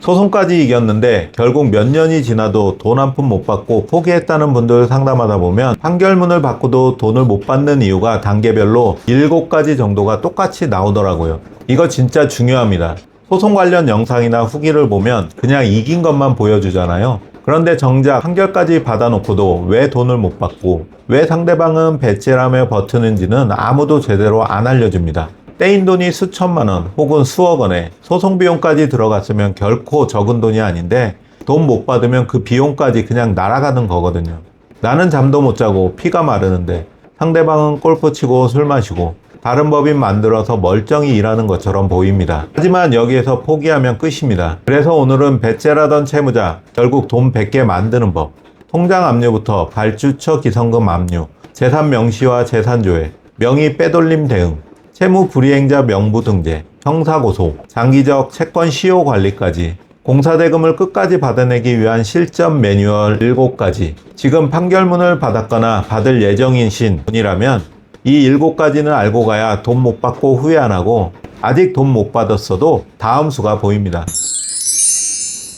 소송까지 이겼는데 결국 몇 년이 지나도 돈 한 푼 못 받고 포기했다는 분들 상담하다 보면 판결문을 받고도 돈을 못 받는 이유가 단계별로 7가지 정도가 똑같이 나오더라고요. 이거 진짜 중요합니다. 소송 관련 영상이나 후기를 보면 그냥 이긴 것만 보여주잖아요. 그런데 정작 판결까지 받아놓고도 왜 돈을 못 받고 왜 상대방은 배째라며 버티는지는 아무도 제대로 안 알려줍니다. 떼인 돈이 수천만 원 혹은 수억 원에 소송 비용까지 들어갔으면 결코 적은 돈이 아닌데 돈 못 받으면 그 비용까지 그냥 날아가는 거거든요. 나는 잠도 못 자고 피가 마르는데 상대방은 골프 치고 술 마시고 다른 법인 만들어서 멀쩡히 일하는 것처럼 보입니다. 하지만 여기에서 포기하면 끝입니다. 그래서 오늘은 배째라던 채무자 결국 돈 100개 만드는 법, 통장 압류부터 발주처 기성금 압류, 재산 명시와 재산조회, 명의 빼돌림 대응, 채무 불이행자 명부 등재, 형사고소, 장기적 채권 시효 관리까지 공사대금을 끝까지 받아내기 위한 실전 매뉴얼 7가지. 지금 판결문을 받았거나 받을 예정이신 분이라면 이 7가지는 알고 가야 돈 못 받고 후회 안 하고 아직 돈 못 받았어도 다음 수가 보입니다.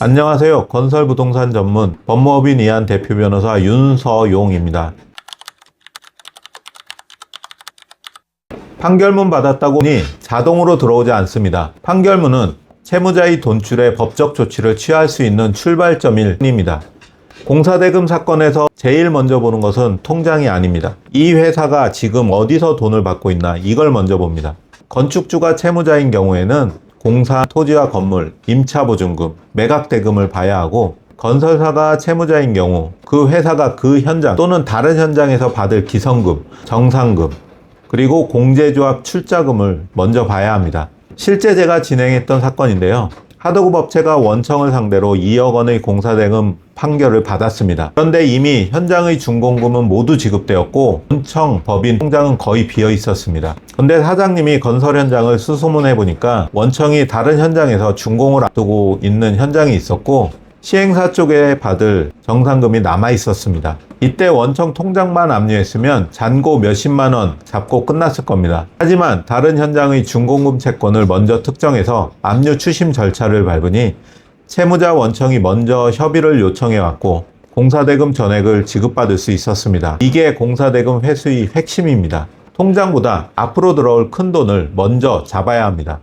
안녕하세요. 건설부동산 전문 법무법인 이한 대표 변호사 윤서용입니다. 판결문 받았다고 하니 자동으로 들어오지 않습니다. 판결문은 채무자의 돈줄에 법적 조치를 취할 수 있는 출발점일 뿐입니다. 공사대금 사건에서 제일 먼저 보는 것은 통장이 아닙니다. 이 회사가 지금 어디서 돈을 받고 있나 이걸 먼저 봅니다. 건축주가 채무자인 경우에는 공사, 토지와 건물, 임차보증금, 매각대금을 봐야 하고 건설사가 채무자인 경우 그 회사가 그 현장 또는 다른 현장에서 받을 기성금, 정상금, 그리고 공제조합 출자금을 먼저 봐야 합니다. 실제 제가 진행했던 사건인데요. 하도급 업체가 원청을 상대로 2억 원의 공사대금 판결을 받았습니다. 그런데 이미 현장의 준공금은 모두 지급되었고 원청, 법인 통장은 거의 비어 있었습니다. 그런데 사장님이 건설 현장을 수소문해 보니까 원청이 다른 현장에서 준공을 앞두고 있는 현장이 있었고 시행사 쪽에 받을 정상금이 남아 있었습니다. 이때 원청 통장만 압류했으면 잔고 몇십만 원 잡고 끝났을 겁니다. 하지만 다른 현장의 준공금 채권을 먼저 특정해서 압류 추심 절차를 밟으니 채무자 원청이 먼저 협의를 요청해 왔고 공사대금 전액을 지급받을 수 있었습니다. 이게 공사대금 회수의 핵심입니다. 통장보다 앞으로 들어올 큰 돈을 먼저 잡아야 합니다.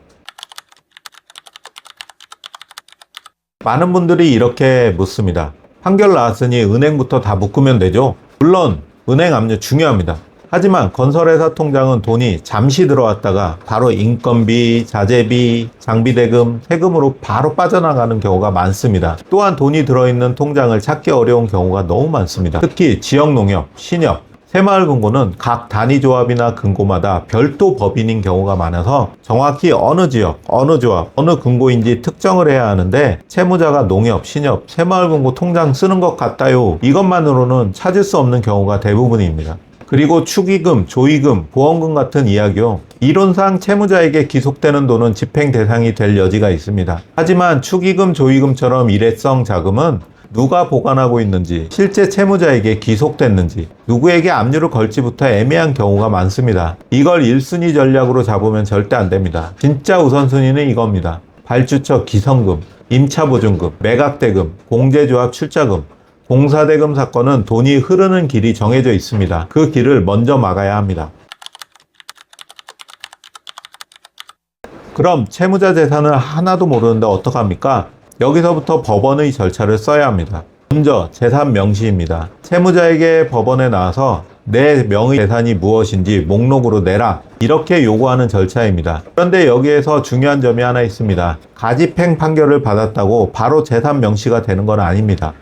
많은 분들이 이렇게 묻습니다. 판결 나왔으니 은행부터 다 묶으면 되죠? 물론 은행 압류 중요합니다. 하지만 건설회사 통장은 돈이 잠시 들어왔다가 바로 인건비, 자재비, 장비대금, 세금으로 바로 빠져나가는 경우가 많습니다. 또한 돈이 들어있는 통장을 찾기 어려운 경우가 너무 많습니다. 특히 지역농협, 신협, 새마을금고는 각 단위조합이나 금고마다 별도 법인인 경우가 많아서 정확히 어느 지역, 어느 조합, 어느 금고인지 특정을 해야 하는데 채무자가 농협, 신협, 새마을금고 통장 쓰는 것 같아요. 이것만으로는 찾을 수 없는 경우가 대부분입니다. 그리고 축의금, 조의금, 보험금 같은 이야기요. 이론상 채무자에게 기속되는 돈은 집행 대상이 될 여지가 있습니다. 하지만 축의금, 조의금처럼 일회성 자금은 누가 보관하고 있는지, 실제 채무자에게 기속됐는지, 누구에게 압류를 걸지부터 애매한 경우가 많습니다. 이걸 1순위 전략으로 잡으면 절대 안 됩니다. 진짜 우선순위는 이겁니다. 발주처 기성금, 임차보증금, 매각대금, 공제조합 출자금, 공사대금 사건은 돈이 흐르는 길이 정해져 있습니다. 그 길을 먼저 막아야 합니다. 그럼 채무자 재산을 하나도 모르는데 어떡합니까? 여기서부터 법원의 절차를 써야 합니다. 먼저 재산 명시입니다. 채무자에게 법원에 나와서 내 명의 재산이 무엇인지 목록으로 내라, 이렇게 요구하는 절차입니다. 그런데 여기에서 중요한 점이 하나 있습니다. 가집행 판결을 받았다고 바로 재산 명시가 되는 건 아닙니다.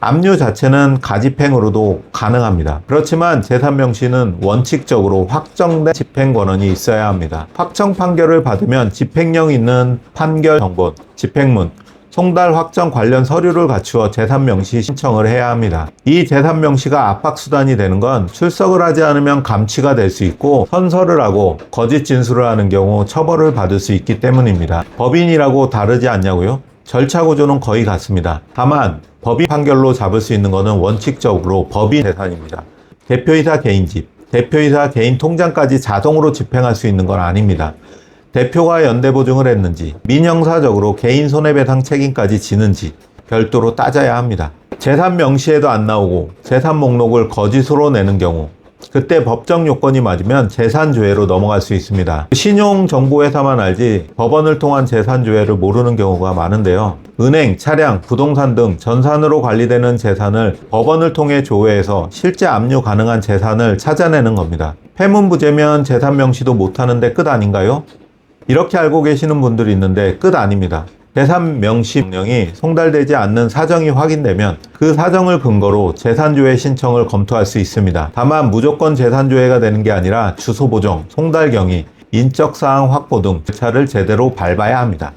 압류 자체는 가집행으로도 가능합니다. 그렇지만 재산 명시는 원칙적으로 확정된 집행 권한이 있어야 합니다. 확정 판결을 받으면 집행력 있는 판결 정본, 집행문, 송달 확정 관련 서류를 갖추어 재산명시 신청을 해야 합니다. 이 재산명시가 압박수단이 되는 건 출석을 하지 않으면 감치가 될 수 있고 선서를 하고 거짓 진술을 하는 경우 처벌을 받을 수 있기 때문입니다. 법인이라고 다르지 않냐고요? 절차 구조는 거의 같습니다. 다만 법인 판결로 잡을 수 있는 것은 원칙적으로 법인 재산입니다. 대표이사 개인 집, 대표이사 개인 통장까지 자동으로 집행할 수 있는 건 아닙니다. 대표가 연대보증을 했는지, 민형사적으로 개인 손해배상 책임까지 지는지 별도로 따져야 합니다. 재산 명시에도 안 나오고 재산 목록을 거짓으로 내는 경우, 그때 법정 요건이 맞으면 재산조회로 넘어갈 수 있습니다. 신용정보회사만 알지 법원을 통한 재산조회를 모르는 경우가 많은데요. 은행, 차량, 부동산 등 전산으로 관리되는 재산을 법원을 통해 조회해서 실제 압류 가능한 재산을 찾아내는 겁니다. 패문부재면 재산 명시도 못하는데 끝 아닌가요? 이렇게 알고 계시는 분들이 있는데 끝 아닙니다. 재산 명시 명령이 송달되지 않는 사정이 확인되면 그 사정을 근거로 재산조회 신청을 검토할 수 있습니다. 다만 무조건 재산조회가 되는 게 아니라 주소 보정, 송달 경위, 인적사항 확보 등 절차를 제대로 밟아야 합니다.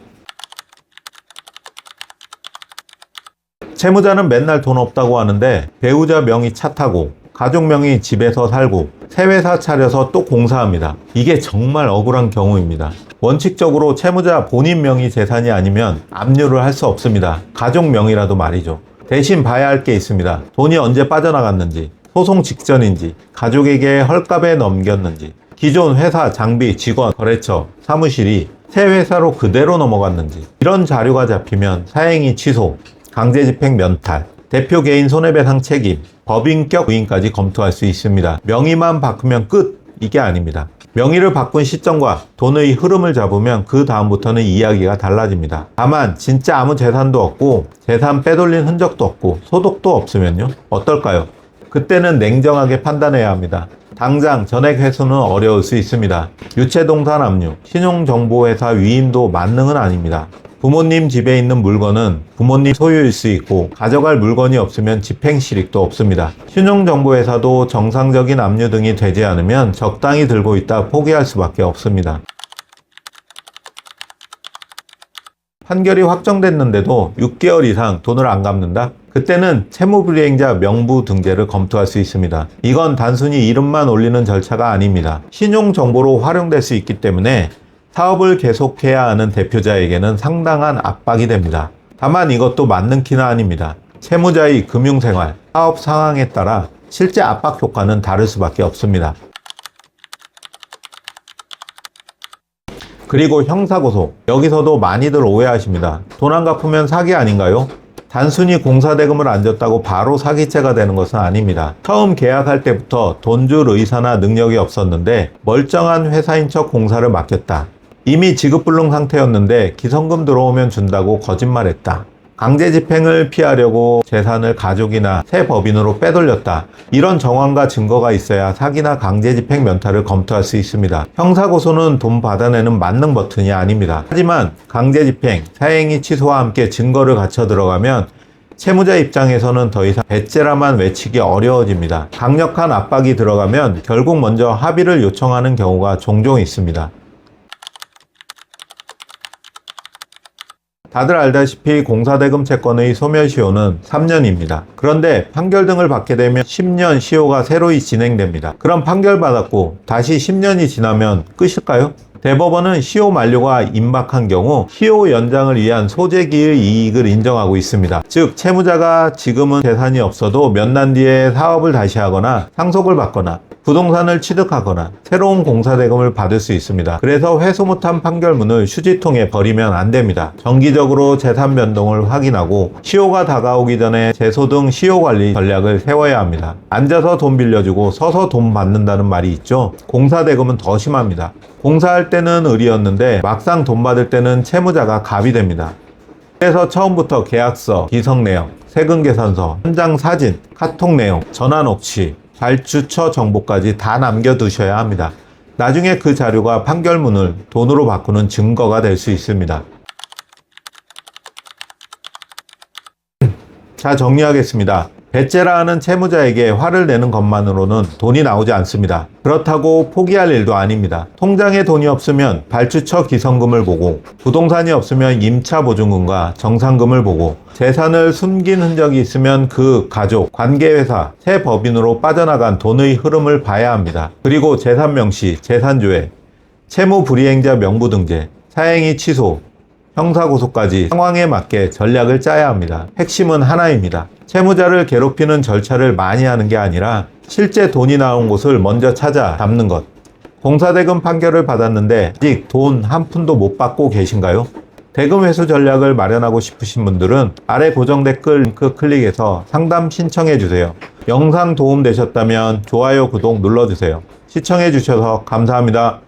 채무자는 맨날 돈 없다고 하는데 배우자 명의 차 타고 가족 명의 집에서 살고 새 회사 차려서 또 공사합니다. 이게 정말 억울한 경우입니다. 원칙적으로 채무자 본인 명의 재산이 아니면 압류를 할 수 없습니다. 가족 명의라도 말이죠. 대신 봐야 할 게 있습니다. 돈이 언제 빠져나갔는지, 소송 직전인지, 가족에게 헐값에 넘겼는지, 기존 회사, 장비, 직원, 거래처, 사무실이 새 회사로 그대로 넘어갔는지, 이런 자료가 잡히면 사행위 취소, 강제집행 면탈, 대표 개인 손해배상 책임, 법인격 부인까지 검토할 수 있습니다. 명의만 바꾸면 끝! 이게 아닙니다. 명의를 바꾼 시점과 돈의 흐름을 잡으면 그 다음부터는 이야기가 달라집니다. 다만 진짜 아무 재산도 없고 재산 빼돌린 흔적도 없고 소득도 없으면요? 어떨까요? 그때는 냉정하게 판단해야 합니다. 당장 전액 회수는 어려울 수 있습니다. 유체동산 압류, 신용정보회사 위임도 만능은 아닙니다. 부모님 집에 있는 물건은 부모님 소유일 수 있고 가져갈 물건이 없으면 집행실익도 없습니다. 신용정보회사도 정상적인 압류 등이 되지 않으면 적당히 들고 있다 포기할 수밖에 없습니다. 판결이 확정됐는데도 6개월 이상 돈을 안 갚는다? 그때는 채무불이행자 명부 등재를 검토할 수 있습니다. 이건 단순히 이름만 올리는 절차가 아닙니다. 신용정보로 활용될 수 있기 때문에 사업을 계속해야 하는 대표자에게는 상당한 압박이 됩니다. 다만 이것도 맞는 키는 아닙니다. 채무자의 금융생활, 사업 상황에 따라 실제 압박 효과는 다를 수밖에 없습니다. 그리고 형사고소, 여기서도 많이들 오해하십니다. 돈 안 갚으면 사기 아닌가요? 단순히 공사대금을 안 줬다고 바로 사기죄가 되는 것은 아닙니다. 처음 계약할 때부터 돈 줄 의사나 능력이 없었는데 멀쩡한 회사인 척 공사를 맡겼다. 이미 지급불능 상태였는데 기성금 들어오면 준다고 거짓말했다. 강제집행을 피하려고 재산을 가족이나 새 법인으로 빼돌렸다. 이런 정황과 증거가 있어야 사기나 강제집행 면탈을 검토할 수 있습니다. 형사고소는 돈 받아내는 만능 버튼이 아닙니다. 하지만 강제집행, 사행위 취소와 함께 증거를 갖춰 들어가면 채무자 입장에서는 더 이상 배째라만 외치기 어려워집니다. 강력한 압박이 들어가면 결국 먼저 합의를 요청하는 경우가 종종 있습니다. 다들 알다시피 공사대금 채권의 소멸시효는 3년입니다. 그런데 판결 등을 받게 되면 10년 시효가 새로이 진행됩니다. 그럼 판결 받았고 다시 10년이 지나면 끝일까요? 대법원은 시효 만료가 임박한 경우 시효 연장을 위한 소재기의 이익을 인정하고 있습니다. 즉 채무자가 지금은 재산이 없어도 몇 년 뒤에 사업을 다시 하거나 상속을 받거나 부동산을 취득하거나 새로운 공사대금을 받을 수 있습니다. 그래서 회수 못한 판결문을 휴지통에 버리면 안 됩니다. 정기적으로 재산 변동을 확인하고 시효가 다가오기 전에 재소등 시효관리 전략을 세워야 합니다. 앉아서 돈 빌려주고 서서 돈 받는다는 말이 있죠. 공사대금은 더 심합니다. 공사할 때는 을이었는데 막상 돈 받을 때는 채무자가 갑이 됩니다. 그래서 처음부터 계약서, 기성내역, 세금계산서, 현장 사진, 카톡 내용, 전화 녹취, 발주처 정보까지 다 남겨두셔야 합니다. 나중에 그 자료가 판결문을 돈으로 바꾸는 증거가 될 수 있습니다. 자, 정리하겠습니다. 배째라 하는 채무자에게 화를 내는 것만으로는 돈이 나오지 않습니다. 그렇다고 포기할 일도 아닙니다. 통장에 돈이 없으면 발주처 기성금을 보고, 부동산이 없으면 임차보증금과 정상금을 보고, 재산을 숨긴 흔적이 있으면 그 가족, 관계회사, 새 법인으로 빠져나간 돈의 흐름을 봐야 합니다. 그리고 재산 명시, 재산조회, 채무 불이행자 명부 등재, 사행위 취소, 형사고소까지 상황에 맞게 전략을 짜야 합니다. 핵심은 하나입니다. 채무자를 괴롭히는 절차를 많이 하는 게 아니라 실제 돈이 나온 곳을 먼저 찾아 잡는 것. 공사대금 판결을 받았는데 아직 돈 한 푼도 못 받고 계신가요? 대금 회수 전략을 마련하고 싶으신 분들은 아래 고정 댓글 링크 클릭해서 상담 신청해 주세요. 영상 도움 되셨다면 좋아요, 구독 눌러주세요. 시청해 주셔서 감사합니다.